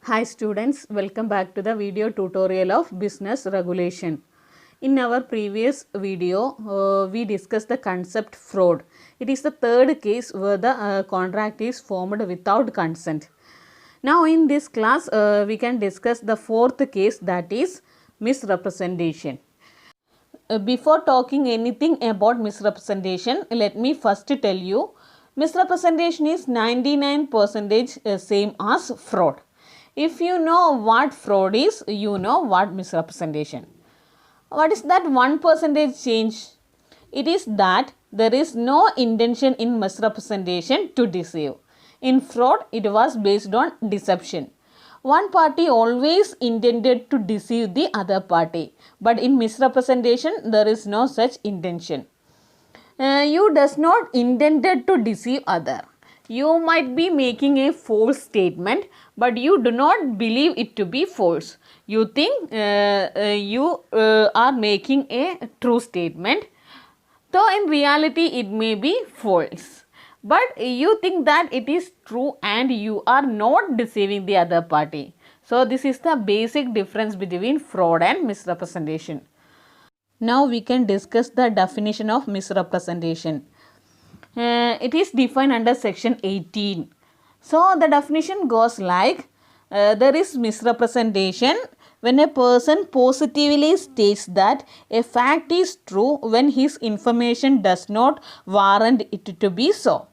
Hi students, welcome back to the video tutorial of business regulation. In our previous video, we discussed the concept fraud. It is the third case where the contract is formed without consent. Now in this class, we can discuss the fourth case, that is misrepresentation. Before talking anything about misrepresentation, let me first tell you, misrepresentation is 99% same as fraud. If you know what fraud is, you know what misrepresentation. What is that 1% change? It is that there is no intention in misrepresentation to deceive. In fraud, it was based on deception. One party always intended to deceive the other party, but in misrepresentation, there is no such intention. You does not intended to deceive other. You might be making a false statement, but you do not believe it to be false. You think you are making a true statement, though in reality it may be false. But you think that it is true and you are not deceiving the other party. So this is the basic difference between fraud and misrepresentation. Now we can discuss the definition of misrepresentation. It is defined under section 18. So the definition goes like, there is misrepresentation when a person positively states that a fact is true when his information does not warrant it to be so.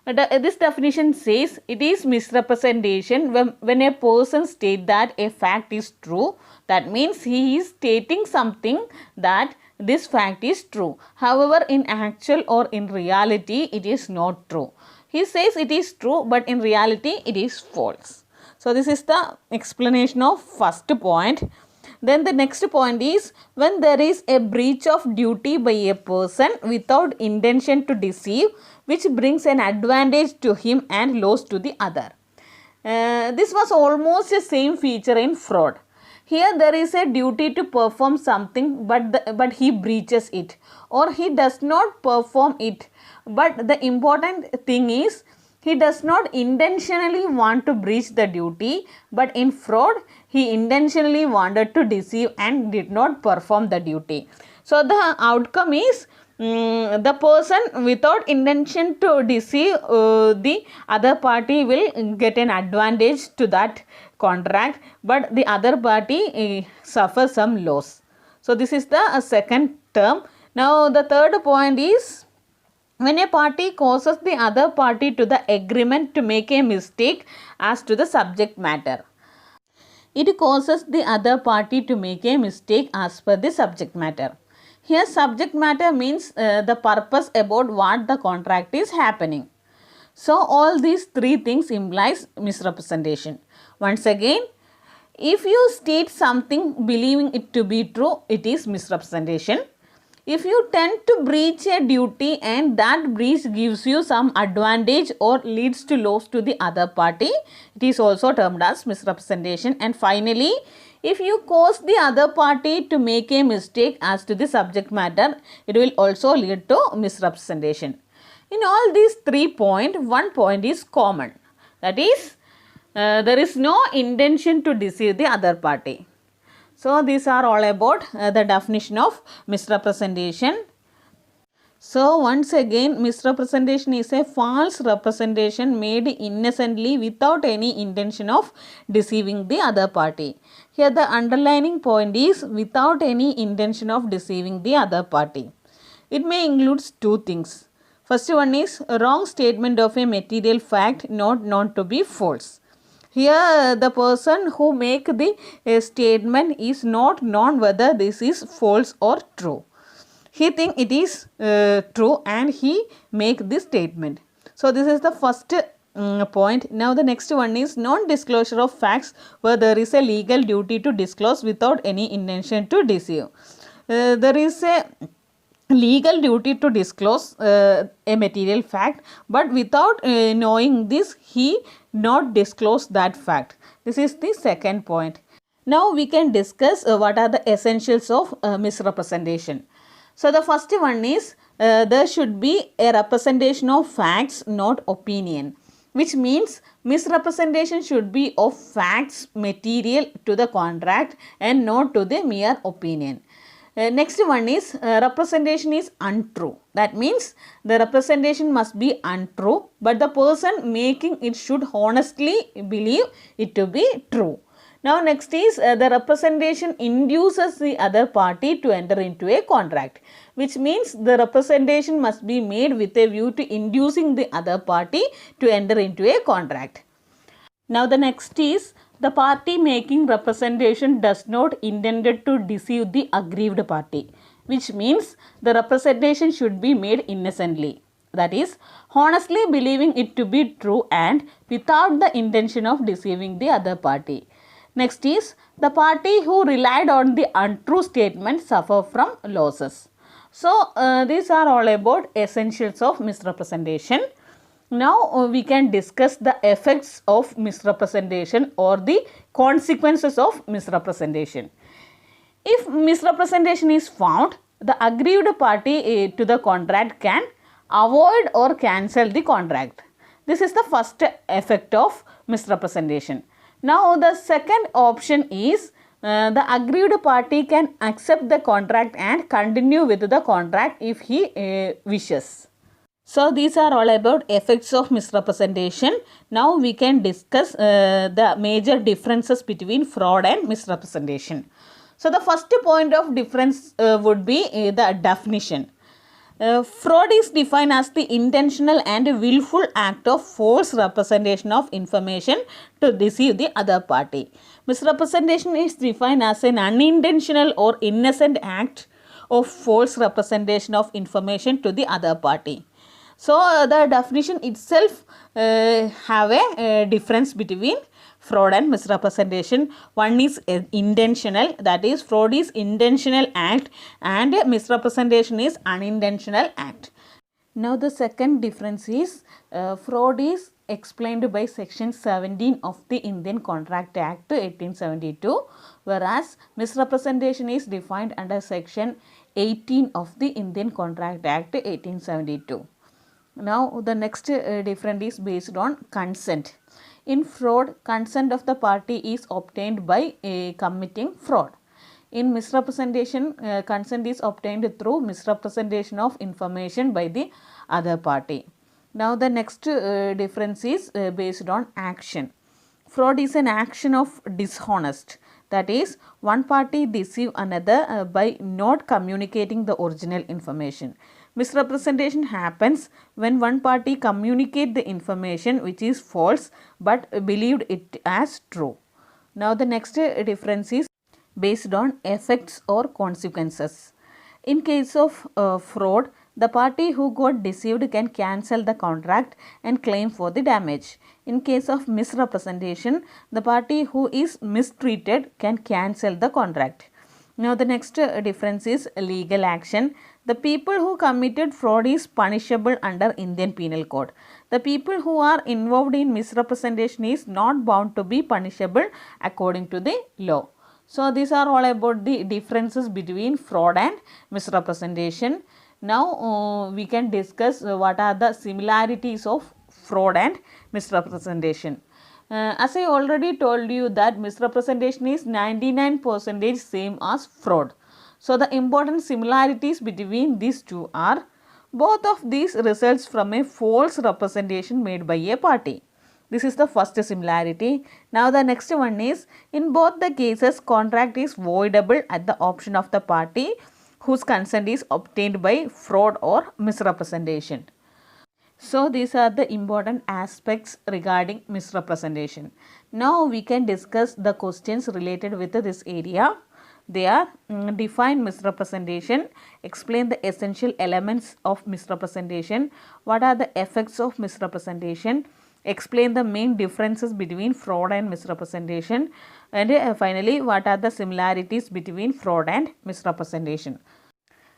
This definition says it is misrepresentation when a person states that a fact is true. That means he is stating something that this fact is true. However, in actual or in reality, it is not true. He says it is true, but in reality, it is false. So, this is the explanation of first point. Then the next point is when there is a breach of duty by a person without intention to deceive, which brings an advantage to him and loss to the other. This was almost the same feature in fraud. Here there is a duty to perform something, but he breaches it, or he does not perform it. But the important thing is he does not intentionally want to breach the duty, but in fraud he intentionally wanted to deceive and did not perform the duty. So the outcome is the person without intention to deceive the other party will get an advantage to that contract, but the other party suffers some loss. So this is the second term. Now the third point is when a party causes the other party to the agreement to make a mistake as to the subject matter. It causes the other party to make a mistake as per the subject matter. Here subject matter means the purpose about what the contract is happening. So all these three things implies misrepresentation. Once again, if you state something believing it to be true, it is misrepresentation. If you tend to breach a duty and that breach gives you some advantage or leads to loss to the other party, it is also termed as misrepresentation. And finally, if you cause the other party to make a mistake as to the subject matter, it will also lead to misrepresentation. In all these 3 points, one point is common. That is, there is no intention to deceive the other party. So these are all about the definition of misrepresentation. So once again, misrepresentation is a false representation made innocently without any intention of deceiving the other party. Here the underlining point is without any intention of deceiving the other party. It may include two things. First one is a wrong statement of a material fact not known to be false. Here the person who make the statement is not known whether this is false or true. He think it is true and he make this statement. So this is the first point. Now the next one is non-disclosure of facts where there is a legal duty to disclose without any intention to deceive. There is a legal duty to disclose a material fact, but without knowing this he not disclose that fact. This is the second point. Now we can discuss what are the essentials of misrepresentation. So the first one is there should be a representation of facts, not opinion, which means Misrepresentation should be of facts material to the contract and not to the mere opinion. Next one is representation is untrue. That means the representation must be untrue, but the person making it should honestly believe it to be true. Now next is the representation induces the other party to enter into a contract, which means the representation must be made with a view to inducing the other party to enter into a contract. Now the next is the party making representation does not intended to deceive the aggrieved party, which means the representation should be made innocently. That is, honestly believing it to be true and without the intention of deceiving the other party. Next is the party who relied on the untrue statement suffer from losses. So, these are all about essentials of misrepresentation. Now, we can discuss the effects of misrepresentation or the consequences of misrepresentation. If misrepresentation is found, the aggrieved party to the contract can avoid or cancel the contract. This is the first effect of misrepresentation. Now, the second option is the aggrieved party can accept the contract and continue with the contract if he wishes. So, these are all about effects of misrepresentation. Now, we can discuss the major differences between fraud and misrepresentation. So, the first point of difference would be the definition. Fraud is defined as the intentional and willful act of false representation of information to deceive the other party. Misrepresentation is defined as an unintentional or innocent act of false representation of information to the other party. So, the definition itself have a difference between fraud and misrepresentation. One is intentional, that is fraud is intentional act and misrepresentation is unintentional act. Now, the second difference is fraud is explained by section 17 of the Indian Contract Act 1872, whereas misrepresentation is defined under section 18 of the Indian Contract Act 1872. Now, the next difference is based on consent. In fraud, consent of the party is obtained by committing fraud. In misrepresentation, consent is obtained through misrepresentation of information by the other party. Now, the next difference is based on action. Fraud is an action of dishonest. That is, one party deceive another by not communicating the original information. Misrepresentation happens when one party communicate the information which is false but believed it as true. Now, the next difference is based on effects or consequences. In case of fraud, the party who got deceived can cancel the contract and claim for the damage. In case of misrepresentation, the party who is mistreated can cancel the contract. Now, the next difference is legal action. The people who committed fraud is punishable under Indian Penal Code. The people who are involved in misrepresentation is not bound to be punishable according to the law. So, these are all about the differences between fraud and misrepresentation. Now, we can discuss what are the similarities of fraud and misrepresentation. As I already told you that misrepresentation is 99% same as fraud. So, the important similarities between these two are both of these results from a false representation made by a party. This is the first similarity. Now, the next one is in both the cases contract is voidable at the option of the party whose consent is obtained by fraud or misrepresentation. So, these are the important aspects regarding misrepresentation. Now, we can discuss the questions related with this area. They are define misrepresentation, explain the essential elements of misrepresentation, what are the effects of misrepresentation, explain the main differences between fraud and misrepresentation, and finally, what are the similarities between fraud and misrepresentation.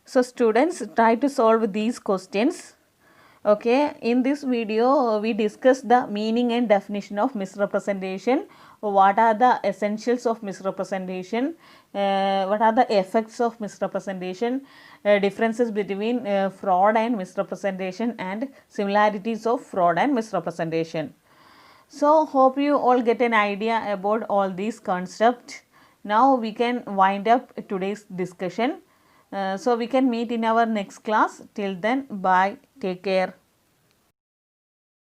So, students, try to solve these questions. Okay, in this video we discussed the meaning and definition of misrepresentation, what are the essentials of misrepresentation, what are the effects of misrepresentation, differences between fraud and misrepresentation, and similarities of fraud and misrepresentation. So hope you all get an idea about all these concepts. Now we can wind up today's discussion. So we can meet in our next class. Till then, bye. Take care.